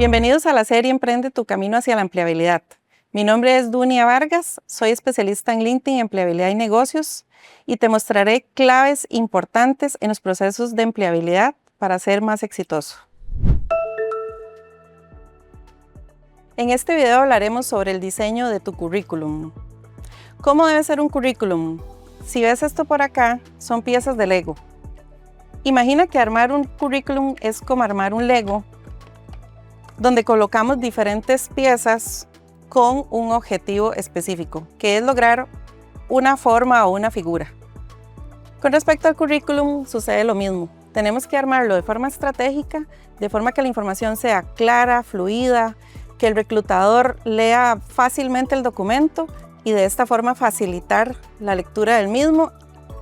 Bienvenidos a la serie Emprende tu camino hacia la empleabilidad. Mi nombre es Dunia Vargas, soy especialista en LinkedIn, empleabilidad y negocios y te mostraré claves importantes en los procesos de empleabilidad para ser más exitoso. En este video hablaremos sobre el diseño de tu currículum. ¿Cómo debe ser un currículum? Si ves esto por acá, son piezas de Lego. Imagina que armar un currículum es como armar un Lego, donde colocamos diferentes piezas con un objetivo específico, que es lograr una forma o una figura. Con respecto al currículum sucede lo mismo. Tenemos que armarlo de forma estratégica, de forma que la información sea clara, fluida, que el reclutador lea fácilmente el documento y de esta forma facilitar la lectura del mismo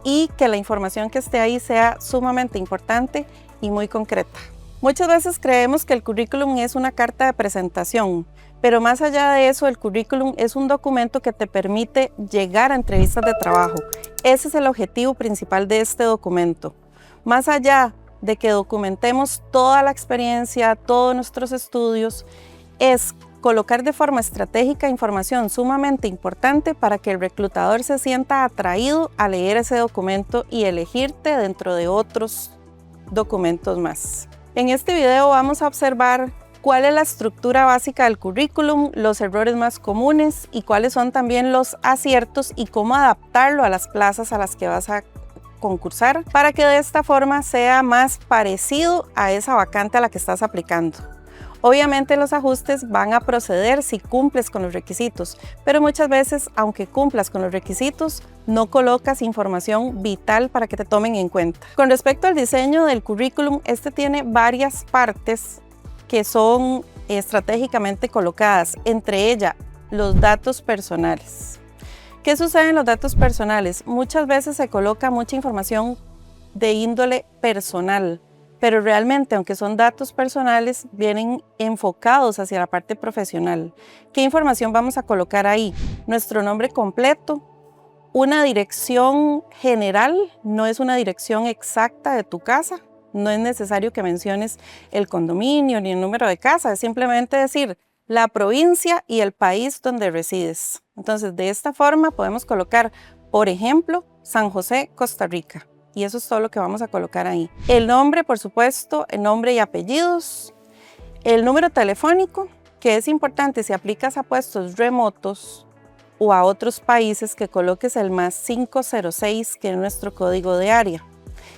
y que la información que esté ahí sea sumamente importante y muy concreta. Muchas veces creemos que el currículum es una carta de presentación, pero más allá de eso, el currículum es un documento que te permite llegar a entrevistas de trabajo. Ese es el objetivo principal de este documento. Más allá de que documentemos toda la experiencia, todos nuestros estudios, es colocar de forma estratégica información sumamente importante para que el reclutador se sienta atraído a leer ese documento y elegirte dentro de otros documentos más. En este video vamos a observar cuál es la estructura básica del currículum, los errores más comunes y cuáles son también los aciertos y cómo adaptarlo a las plazas a las que vas a concursar para que de esta forma sea más parecido a esa vacante a la que estás aplicando. Obviamente los ajustes van a proceder si cumples con los requisitos, pero muchas veces, aunque cumplas con los requisitos, no colocas información vital para que te tomen en cuenta. Con respecto al diseño del currículum, este tiene varias partes que son estratégicamente colocadas, entre ellas los datos personales. ¿Qué sucede en los datos personales? Muchas veces se coloca mucha información de índole personal, pero realmente, aunque son datos personales, vienen enfocados hacia la parte profesional. ¿Qué información vamos a colocar ahí? Nuestro nombre completo, una dirección general, no es una dirección exacta de tu casa, no es necesario que menciones el condominio ni el número de casa, es simplemente decir la provincia y el país donde resides. Entonces, de esta forma podemos colocar, por ejemplo, San José, Costa Rica. Y eso es todo lo que vamos a colocar ahí. El nombre, por supuesto, el nombre y apellidos. El número telefónico, que es importante si aplicas a puestos remotos o a otros países, que coloques el más 506, que es nuestro código de área.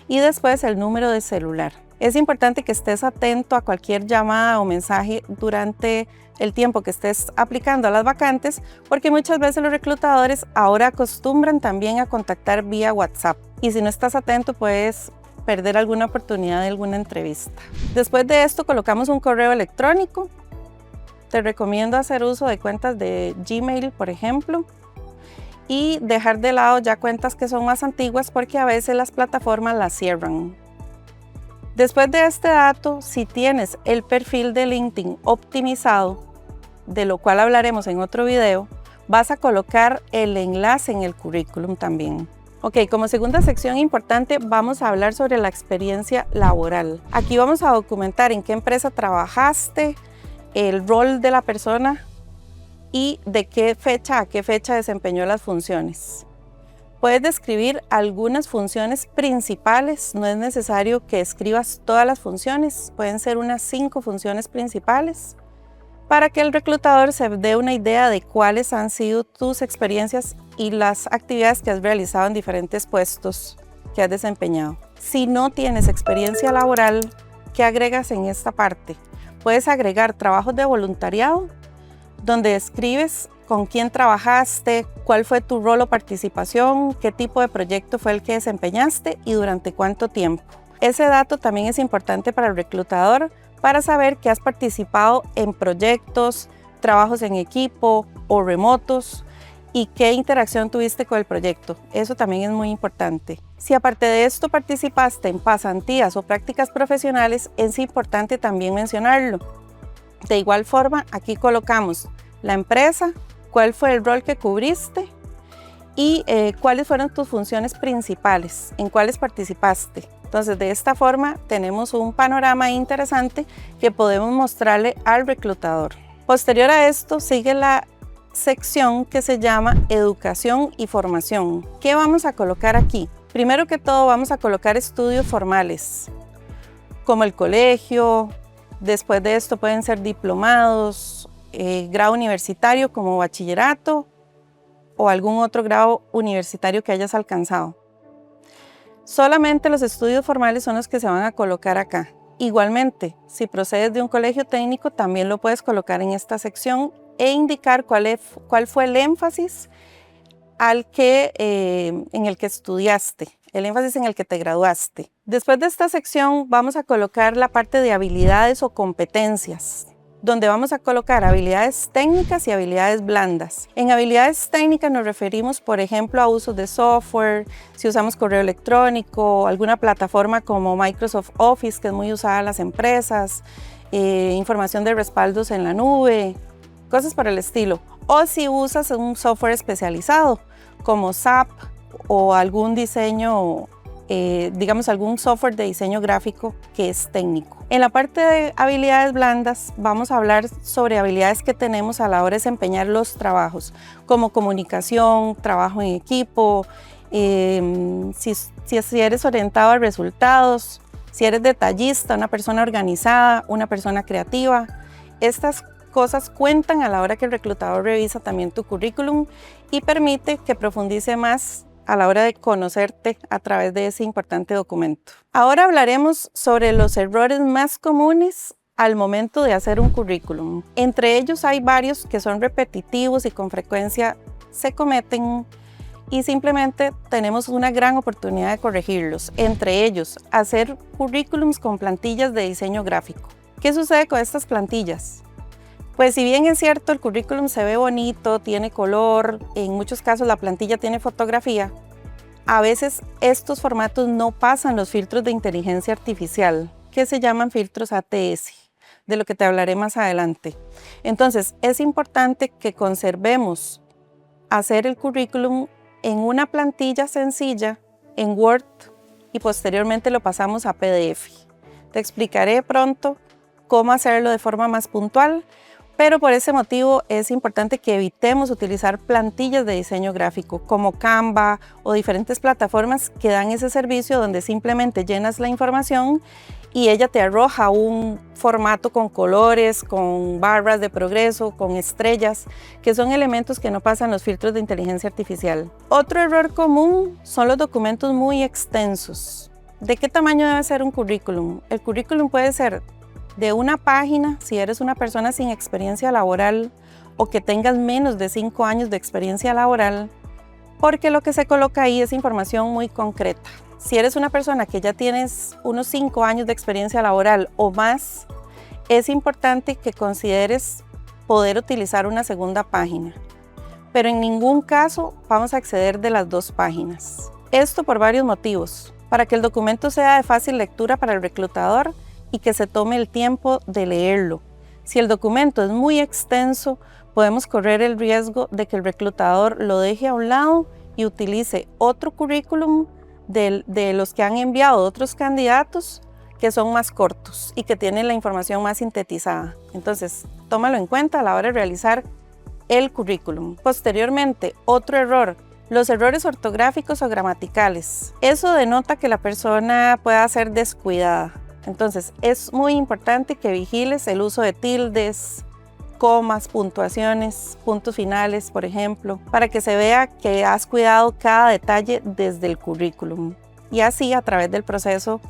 Y después el número de celular. Es importante que estés atento a cualquier llamada o mensaje durante el tiempo que estés aplicando a las vacantes, porque muchas veces los reclutadores ahora acostumbran también a contactar vía WhatsApp. Y si no estás atento, puedes perder alguna oportunidad de alguna entrevista. Después de esto, colocamos un correo electrónico. Te recomiendo hacer uso de cuentas de Gmail, por ejemplo, y dejar de lado ya cuentas que son más antiguas porque a veces las plataformas las cierran. Después de este dato, si tienes el perfil de LinkedIn optimizado, de lo cual hablaremos en otro video, vas a colocar el enlace en el currículum también. Ok, como segunda sección importante vamos a hablar sobre la experiencia laboral. Aquí vamos a documentar en qué empresa trabajaste, el rol de la persona y de qué fecha a qué fecha desempeñó las funciones. Puedes describir algunas funciones principales, no es necesario que escribas todas las funciones, pueden ser unas 5 funciones principales para que el reclutador se dé una idea de cuáles han sido tus experiencias y las actividades que has realizado en diferentes puestos que has desempeñado. Si no tienes experiencia laboral, ¿qué agregas en esta parte? Puedes agregar trabajos de voluntariado, donde escribes con quién trabajaste, cuál fue tu rol o participación, qué tipo de proyecto fue el que desempeñaste y durante cuánto tiempo. Ese dato también es importante para el reclutador para saber que has participado en proyectos, trabajos en equipo o remotos y qué interacción tuviste con el proyecto. Eso también es muy importante. Si aparte de esto participaste en pasantías o prácticas profesionales, es importante también mencionarlo. De igual forma, aquí colocamos la empresa, cuál fue el rol que cubriste y cuáles fueron tus funciones principales, en cuáles participaste. Entonces, de esta forma tenemos un panorama interesante que podemos mostrarle al reclutador. Posterior a esto sigue la sección que se llama Educación y Formación. ¿Qué vamos a colocar aquí? Primero que todo vamos a colocar estudios formales, como el colegio. Después de esto pueden ser diplomados, grado universitario como bachillerato o algún otro grado universitario que hayas alcanzado. Solamente los estudios formales son los que se van a colocar acá. Igualmente, si procedes de un colegio técnico, también lo puedes colocar en esta sección e indicar cuál fue el énfasis en el que estudiaste, el énfasis en el que te graduaste. Después de esta sección vamos a colocar la parte de habilidades o competencias, donde vamos a colocar habilidades técnicas y habilidades blandas. En habilidades técnicas nos referimos, por ejemplo, a usos de software, si usamos correo electrónico, alguna plataforma como Microsoft Office, que es muy usada en las empresas, información de respaldos en la nube, cosas por el estilo. O si usas un software especializado, como SAP o algún diseño, algún software de diseño gráfico que es técnico. En la parte de habilidades blandas vamos a hablar sobre habilidades que tenemos a la hora de desempeñar los trabajos, como comunicación, trabajo en equipo, si eres orientado a resultados, si eres detallista, una persona organizada, una persona creativa. Estas cosas cuentan a la hora que el reclutador revisa también tu currículum y permite que profundice más a la hora de conocerte a través de ese importante documento. Ahora hablaremos sobre los errores más comunes al momento de hacer un currículum. Entre ellos hay varios que son repetitivos y con frecuencia se cometen y simplemente tenemos una gran oportunidad de corregirlos. Entre ellos, hacer currículums con plantillas de diseño gráfico. ¿Qué sucede con estas plantillas? Pues si bien es cierto, el currículum se ve bonito, tiene color, en muchos casos la plantilla tiene fotografía, a veces estos formatos no pasan los filtros de inteligencia artificial, que se llaman filtros ATS, de lo que te hablaré más adelante. Entonces, es importante que conservemos hacer el currículum en una plantilla sencilla, en Word, y posteriormente lo pasamos a PDF. Te explicaré pronto cómo hacerlo de forma más puntual, pero por ese motivo es importante que evitemos utilizar plantillas de diseño gráfico como Canva o diferentes plataformas que dan ese servicio donde simplemente llenas la información y ella te arroja un formato con colores, con barras de progreso, con estrellas, que son elementos que no pasan los filtros de inteligencia artificial. Otro error común son los documentos muy extensos. ¿De qué tamaño debe ser un currículum? El currículum puede ser de una página si eres una persona sin experiencia laboral o que tengas menos de 5 años de experiencia laboral, porque lo que se coloca ahí es información muy concreta. Si eres una persona que ya tienes unos 5 años de experiencia laboral o más, es importante que consideres poder utilizar una segunda página, pero en ningún caso vamos a exceder de las 2 páginas. Esto por varios motivos: para que el documento sea de fácil lectura para el reclutador y que se tome el tiempo de leerlo. Si el documento es muy extenso, podemos correr el riesgo de que el reclutador lo deje a un lado y utilice otro currículum de los que han enviado otros candidatos que son más cortos y que tienen la información más sintetizada. Entonces, tómalo en cuenta a la hora de realizar el currículum. Posteriormente, otro error: los errores ortográficos o gramaticales. Eso denota que la persona pueda ser descuidada. Entonces, es muy importante que vigiles el uso de tildes, comas, puntuaciones, puntos finales, por ejemplo, para que se vea que has cuidado cada detalle desde el currículum. Y así, a través del proceso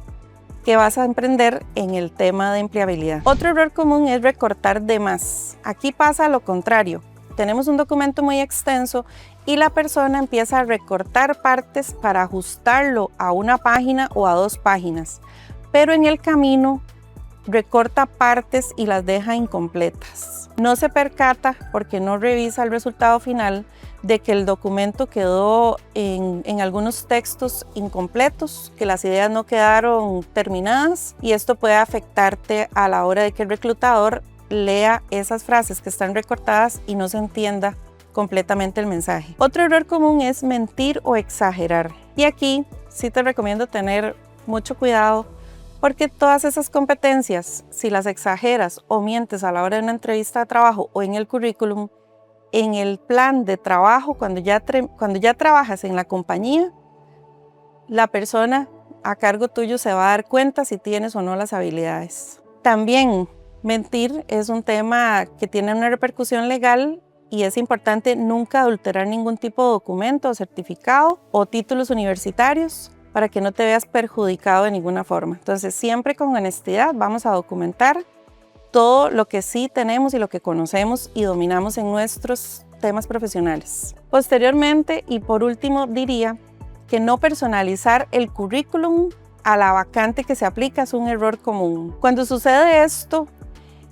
que vas a emprender en el tema de empleabilidad. Otro error común es recortar de más. Aquí pasa lo contrario. Tenemos un documento muy extenso y la persona empieza a recortar partes para ajustarlo a una página o a 2 páginas. Pero en el camino recorta partes y las deja incompletas. No se percata, porque no revisa el resultado final, de que el documento quedó en algunos textos incompletos, que las ideas no quedaron terminadas, y esto puede afectarte a la hora de que el reclutador lea esas frases que están recortadas y no se entienda completamente el mensaje. Otro error común es mentir o exagerar. Y aquí sí te recomiendo tener mucho cuidado, porque todas esas competencias, si las exageras o mientes a la hora de una entrevista de trabajo o en el currículum, en el plan de trabajo, cuando ya trabajas en la compañía, la persona a cargo tuyo se va a dar cuenta si tienes o no las habilidades. También mentir es un tema que tiene una repercusión legal y es importante nunca adulterar ningún tipo de documento o certificado o títulos universitarios para que no te veas perjudicado de ninguna forma. Entonces, siempre con honestidad vamos a documentar todo lo que sí tenemos y lo que conocemos y dominamos en nuestros temas profesionales. Posteriormente, y por último, diría que no personalizar el currículum a la vacante que se aplica es un error común. Cuando sucede esto,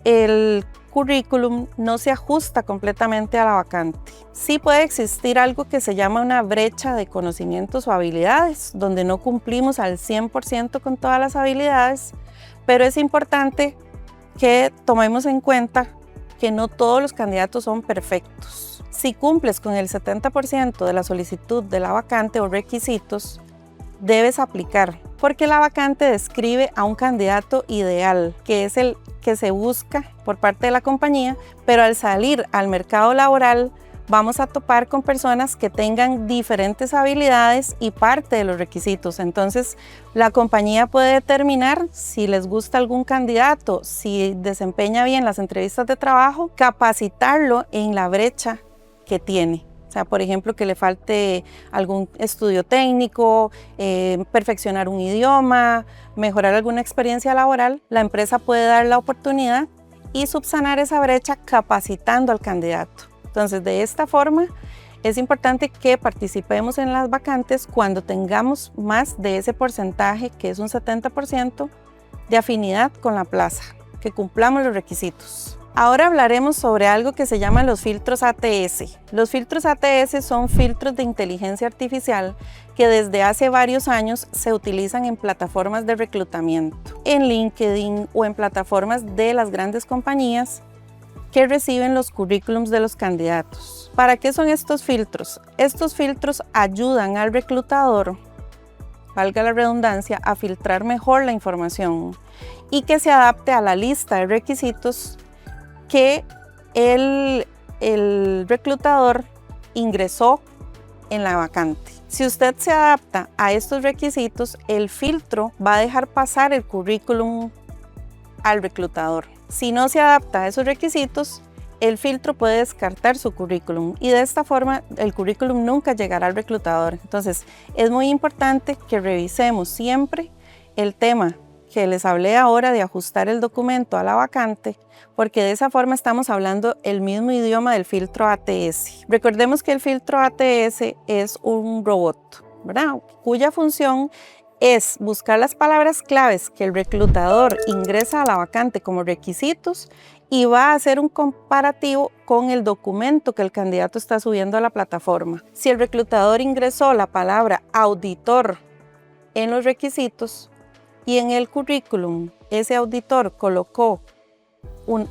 el currículum no se ajusta completamente a la vacante. Sí puede existir algo que se llama una brecha de conocimientos o habilidades, donde no cumplimos al 100% con todas las habilidades, pero es importante que tomemos en cuenta que no todos los candidatos son perfectos. Si cumples con el 70% de la solicitud de la vacante o requisitos, debes aplicar, porque la vacante describe a un candidato ideal, que es el que se busca por parte de la compañía, pero al salir al mercado laboral vamos a topar con personas que tengan diferentes habilidades y parte de los requisitos. Entonces, la compañía puede determinar si les gusta algún candidato, si desempeña bien las entrevistas de trabajo, capacitarlo en la brecha que tiene. O sea, por ejemplo, que le falte algún estudio técnico, perfeccionar un idioma, mejorar alguna experiencia laboral. La empresa puede dar la oportunidad y subsanar esa brecha capacitando al candidato. Entonces, de esta forma, es importante que participemos en las vacantes cuando tengamos más de ese porcentaje, que es un 70%, de afinidad con la plaza, que cumplamos los requisitos. Ahora hablaremos sobre algo que se llama los filtros ATS. Los filtros ATS son filtros de inteligencia artificial que desde hace varios años se utilizan en plataformas de reclutamiento, en LinkedIn o en plataformas de las grandes compañías que reciben los currículums de los candidatos. ¿Para qué son estos filtros? Estos filtros ayudan al reclutador, valga la redundancia, a filtrar mejor la información y que se adapte a la lista de requisitos que el reclutador ingresó en la vacante. Si usted se adapta a estos requisitos, el filtro va a dejar pasar el currículum al reclutador. Si no se adapta a esos requisitos, el filtro puede descartar su currículum y de esta forma el currículum nunca llegará al reclutador. Entonces, es muy importante que revisemos siempre el tema que les hablé ahora de ajustar el documento a la vacante, porque de esa forma estamos hablando el mismo idioma del filtro ATS. Recordemos que el filtro ATS es un robot, ¿verdad? Cuya función es buscar las palabras claves que el reclutador ingresa a la vacante como requisitos y va a hacer un comparativo con el documento que el candidato está subiendo a la plataforma. Si el reclutador ingresó la palabra auditor en los requisitos y en el currículum ese auditor colocó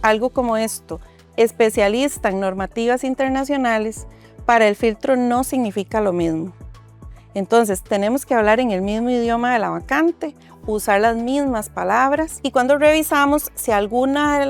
algo como esto, especialista en normativas internacionales, para el filtro no significa lo mismo. Entonces, tenemos que hablar en el mismo idioma de la vacante, usar las mismas palabras y cuando revisamos si alguno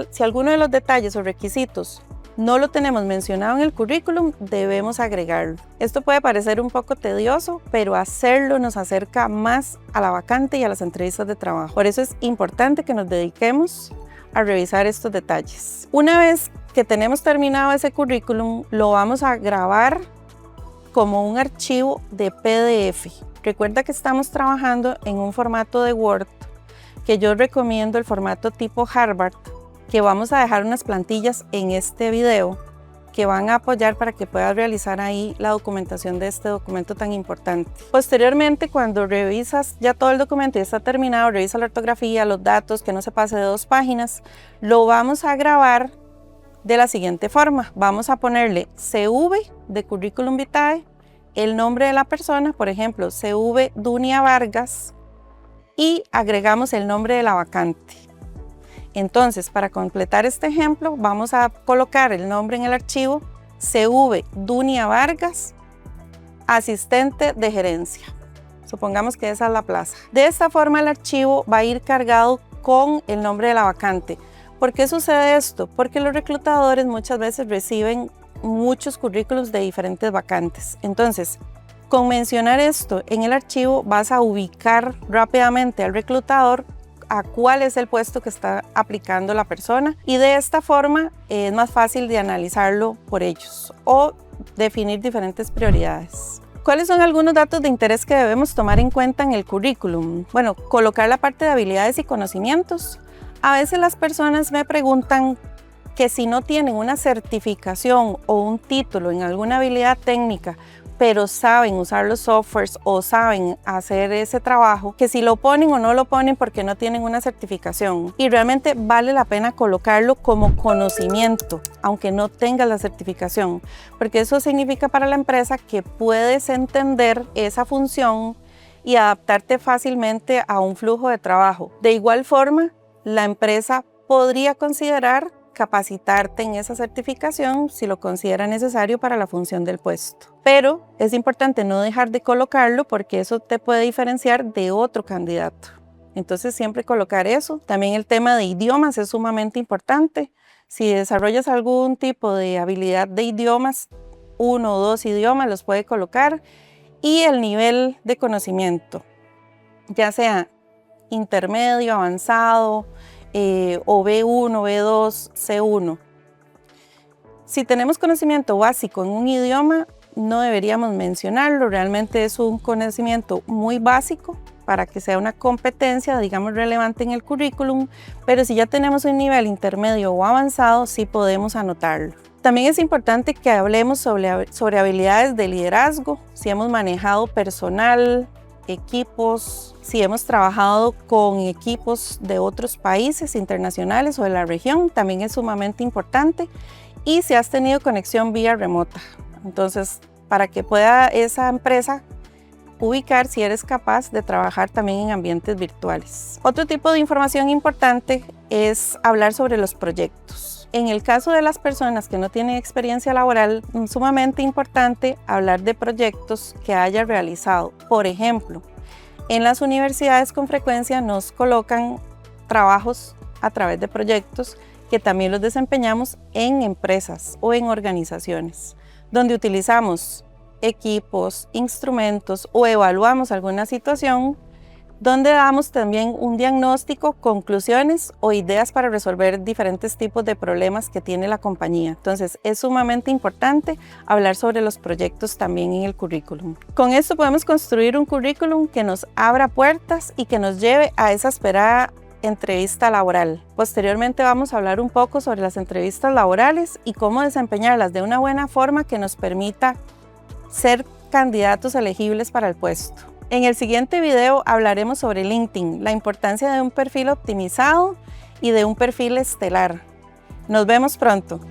de los detalles o requisitos no lo tenemos mencionado en el currículum, debemos agregarlo. Esto puede parecer un poco tedioso, pero hacerlo nos acerca más a la vacante y a las entrevistas de trabajo. Por eso es importante que nos dediquemos a revisar estos detalles. Una vez que tenemos terminado ese currículum, lo vamos a grabar como un archivo de PDF. Recuerda que estamos trabajando en un formato de Word, que yo recomiendo el formato tipo Harvard, que vamos a dejar unas plantillas en este video que van a apoyar para que puedas realizar ahí la documentación de este documento tan importante. Posteriormente, cuando revisas ya todo el documento y está terminado, revisa la ortografía, los datos, que no se pase de 2 páginas, lo vamos a grabar de la siguiente forma. Vamos a ponerle CV de Curriculum Vitae, el nombre de la persona, por ejemplo, CV Dunia Vargas, y agregamos el nombre de la vacante. Entonces, para completar este ejemplo, vamos a colocar el nombre en el archivo CV Dunia Vargas, asistente de gerencia. Supongamos que esa es la plaza. De esta forma el archivo va a ir cargado con el nombre de la vacante. ¿Por qué sucede esto? Porque los reclutadores muchas veces reciben muchos currículos de diferentes vacantes. Entonces, con mencionar esto en el archivo vas a ubicar rápidamente al reclutador a cuál es el puesto que está aplicando la persona y de esta forma es más fácil de analizarlo por ellos o definir diferentes prioridades. ¿Cuáles son algunos datos de interés que debemos tomar en cuenta en el currículum? Bueno, colocar la parte de habilidades y conocimientos. A veces las personas me preguntan que si no tienen una certificación o un título en alguna habilidad técnica, pero saben usar los softwares o saben hacer ese trabajo, que si lo ponen o no lo ponen porque no tienen una certificación. Y realmente vale la pena colocarlo como conocimiento, aunque no tengas la certificación, porque eso significa para la empresa que puedes entender esa función y adaptarte fácilmente a un flujo de trabajo. De igual forma, la empresa podría considerar capacitarte en esa certificación si lo considera necesario para la función del puesto. Pero es importante no dejar de colocarlo porque eso te puede diferenciar de otro candidato. Entonces siempre colocar eso. También el tema de idiomas es sumamente importante. Si desarrollas algún tipo de habilidad de idiomas, 1 o 2 idiomas los puede colocar. Y el nivel de conocimiento, ya sea intermedio, avanzado, o B1, B2, C1. Si tenemos conocimiento básico en un idioma, no deberíamos mencionarlo, realmente es un conocimiento muy básico para que sea una competencia, digamos, relevante en el currículum, pero si ya tenemos un nivel intermedio o avanzado, sí podemos anotarlo. También es importante que hablemos sobre habilidades de liderazgo, si hemos manejado personal, equipos, si hemos trabajado con equipos de otros países internacionales o de la región, también es sumamente importante, y si has tenido conexión vía remota. Entonces, para que pueda esa empresa ubicar si eres capaz de trabajar también en ambientes virtuales. Otro tipo de información importante es hablar sobre los proyectos. En el caso de las personas que no tienen experiencia laboral, es sumamente importante hablar de proyectos que haya realizado. Por ejemplo, en las universidades con frecuencia nos colocan trabajos a través de proyectos que también los desempeñamos en empresas o en organizaciones, donde utilizamos equipos, instrumentos o evaluamos alguna situación, donde damos también un diagnóstico, conclusiones o ideas para resolver diferentes tipos de problemas que tiene la compañía. Entonces es sumamente importante hablar sobre los proyectos también en el currículum. Con esto podemos construir un currículum que nos abra puertas y que nos lleve a esa esperada entrevista laboral. Posteriormente vamos a hablar un poco sobre las entrevistas laborales y cómo desempeñarlas de una buena forma que nos permita ser candidatos elegibles para el puesto. En el siguiente video hablaremos sobre LinkedIn, la importancia de un perfil optimizado y de un perfil estelar. Nos vemos pronto.